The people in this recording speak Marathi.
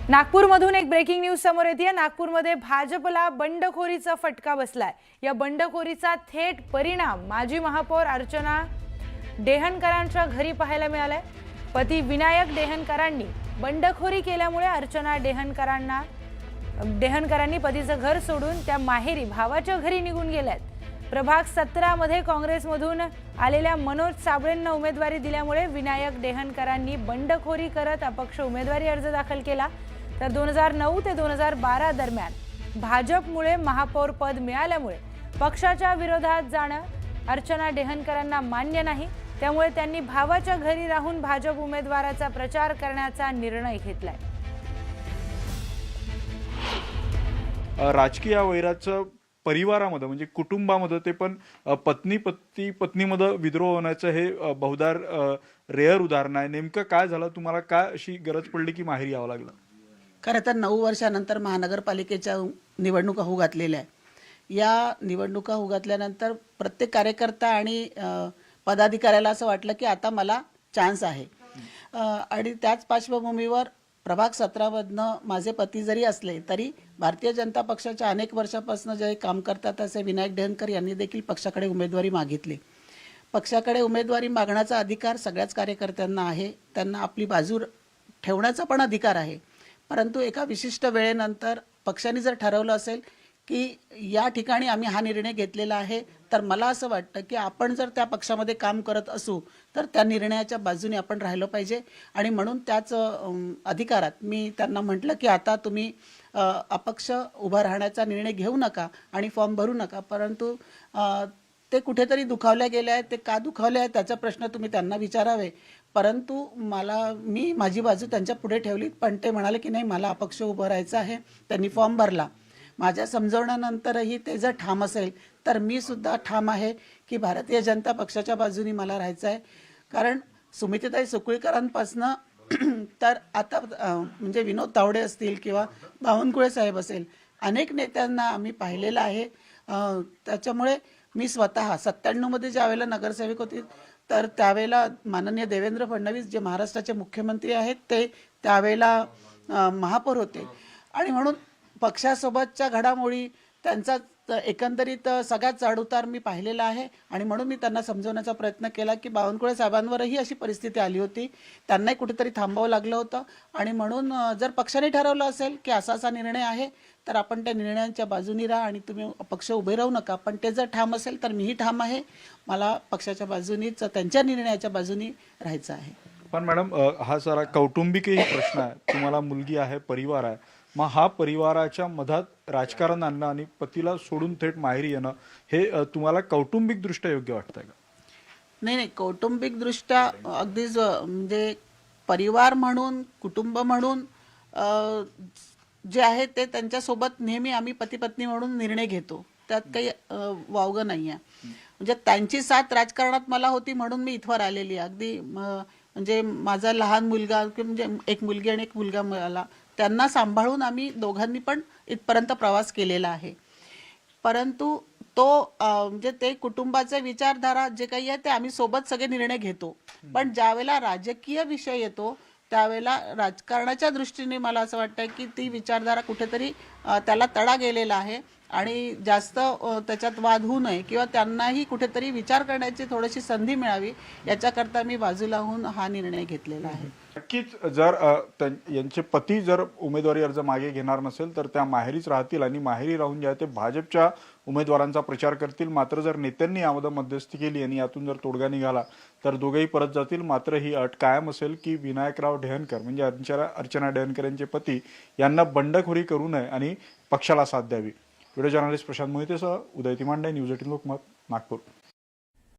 नागपूरमधून एक ब्रेकिंग न्यूज समोर येते। नागपूरमध्ये भाजपला बंडखोरीचा फटका बसलाय। या बंडखोरीचा थेट परिणाम माजी महापौर अर्चना डेहनकरांच्या घरी पाहायला मिळालाय। पती विनायक डेहनकरांनी बंडखोरी केल्यामुळे अर्चना डेहनकरांनी पतीचं घर सोडून त्या माहेरी भावाच्या घरी निघून गेल्यात। प्रभाग 17 मध्ये काँग्रेसमधून आलेल्या मनोज साबळेंना उमेदवारी दिल्यामुळे विनायक डेहनकरांनी बंडखोरी करत अपक्ष उमेदवारी अर्ज दाखल केला। तर 2009 ते 2012 दरम्यान भाजपमुळे महापौर पद मिळाल्यामुळे पक्षाच्या विरोधात जाणं अर्चना डेहनकरांना मान्य नाही। त्यामुळे त्यांनी भावाच्या घरी राहून भाजप उमेदवाराचा प्रचार करण्याचा निर्णय घेतलाय। राजकीय वैराचं परिवारामध्ये म्हणजे कुटुंबामध्ये ते पण पत्नीमध्ये विद्रोह होण्याचं हे बहुधा रेअर उदाहरण आहे। नेमकं काय झालं, तुम्हाला काय अशी गरज पडली की माहेरी यावं लागलं? खरं तर 9 वर्षानंतर महानगरपालिकेच्या निवडणुका होऊ घातलेल्या आहे। या निवडणुका होऊ घातल्यानंतर प्रत्येक कार्यकर्ता आणि पदाधिकाऱ्याला असं वाटलं की आता मला चान्स आहे। आणि त्याच पार्श्वभूमीवर प्रभाग 17 मधनं माझे पती जरी असले तरी भारतीय जनता पक्षाच्या अनेक वर्षापासून जे काम करतात असे विनायक डेहनकर यांनी देखील पक्षाकडे उमेदवारी मागितली। पक्षाकडे उमेदवारी मागण्याचा अधिकार सगळ्याच कार्यकर्त्यांना आहे, त्यांना आपली बाजू ठेवण्याचा पण अधिकार आहे। परंतु एका विशिष्ट वेळेनंतर पक्षाने जर ठरवलं असेल की या ठिकाणी आम्ही हा निर्णय घेतलेला आहे, तर मला असं वाटतं की आपण जर त्या पक्षामध्ये काम करत असू तर त्या निर्णयाच्या बाजूने आपण राहिलं पाहिजे। आणि म्हणून त्याच अधिकारात मी त्यांना म्हटलं की आता तुम्ही अपक्ष उभा राहण्याचा निर्णय घेऊ नका आणि फॉर्म भरू नका। परंतु ते कुठेतरी दुखावल्या गेले आहेत। ते का दुखावले आहेत त्याचा प्रश्न तुम्ही त्यांना विचारावे। परंतु मी माझी बाजू त्यांच्या पुढे ठेवली, पण ते म्हणाले की नाही, मला अपक्ष उभं राहायचं आहे। त्यांनी फॉर्म भरला। माझ्या समजवण्यानंतरही ते जर ठाम असेल तर मी सुद्धा ठाम आहे की भारतीय जनता पक्षाच्या बाजूने मला राहायचं आहे। कारण सुमित्राताई सुकळीकरांपासनं तर आता म्हणजे विनोद तावडे असतील किंवा बावनकुळे साहेब असेल, अनेक नेत्यांना आम्ही पाहिलेलं आहे। त्याच्यामुळे मी स्वतः 97 मध्ये ज्यावेळेला नगरसेवक होती तर त्यावेळेला माननीय देवेंद्र फडणवीस जे महाराष्ट्राचे मुख्यमंत्री आहेत ते त्यावेळेला महापौर होते। आणि म्हणून पक्षासोबतच्या घडामोडी त्यांचा एकंदरीत सगळ्यात चढउतार मी पाहिलेला आहे। आणि म्हणून मी त्यांना समजवण्याचा प्रयत्न केला की बावनकुळे साहेबांवरही अशी परिस्थिती आली होती, त्यांनाही कुठेतरी थांबावं लागलं होतं। आणि म्हणून जर पक्षाने ठरवलं असेल की असा निर्णय आहे तर आपण त्या निर्णयांच्या बाजूनी राहा आणि तुम्ही पक्ष उभे राहू नका। पण ते जर ठाम असेल तर मीही ठाम आहे, मला पक्षाच्या बाजूनीच त्यांच्या निर्णयाच्या बाजूनी राहायचं आहे। पण मॅडम, हा सारा कौटुंबिकही प्रश्न आहे। तुम्हाला मुलगी आहे, परिवार आहे, मग हा परिवाराच्या मधात राजकारण आणणं आणि पतीला सोडून थेट माहेरी येणं हे तुम्हाला कौटुंबिकदृष्ट्या योग्य वाटतंय का? नाही, कौटुंबिकदृष्ट्या अगदीच म्हणजे परिवार म्हणून, कुटुंब म्हणून जे आहे ते त्यांच्यासोबत नेहमी आम्ही पती पत्नी म्हणून निर्णय घेतो, त्यात काही वावगं नाही आहे। म्हणजे त्यांची साथ राजकारणात मला होती म्हणून मी इथवर आलेली आहे। अगदी म्हणजे माझा लहान मुलगा म्हणजे एक मुलगी आणि एक मुलगा मला, त्यांना सांभाळून आम्ही दोघांनी पण इथपर्यंत प्रवास केलेला आहे। परंतु तो म्हणजे ते कुटुंबाचे विचारधारा जे काही आहे ते आम्ही सोबत सगळे निर्णय घेतो, पण ज्यावेळेला राजकीय विषय येतो त्यावेळेला राजकारणाच्या दृष्टीने मला असं वाटतं की ती विचारधारा कुठेतरी त्याला तडा गेलेला आहे आणि जास्त त्याच्यात वाद होऊ नये किंवा त्यांनाही कुठेतरी विचार करण्याची थोडीशी संधी मिळावी याच्याकरता मी बाजूला होऊन हा निर्णय घेतलेला आहे। नक्कीच जर यांचे पती जर उमेदवारी अर्ज मागे घेणार नसेल तर त्या माहेरीच राहतील आणि माहेरी राहून जे आहे ते भाजपच्या उमेदवारांचा प्रचार करतील। मात्र जर नेत्यांनी यामध्ये मध्यस्थी केली आणि यातून जर तोडगा निघाला तर दोघेही परत जातील। मात्र ही अट कायम असेल की विनायकराव डेहनकर म्हणजे अर्चना डेहनकर यांचे पती यांना बंडखोरी करू नये आणि पक्षाला साथ द्यावी। व्हिडिओ जर्नलिस्ट प्रशांत मोहितेसह उदय तिमांडे, न्यूज 18 लोकमत, नागपूर।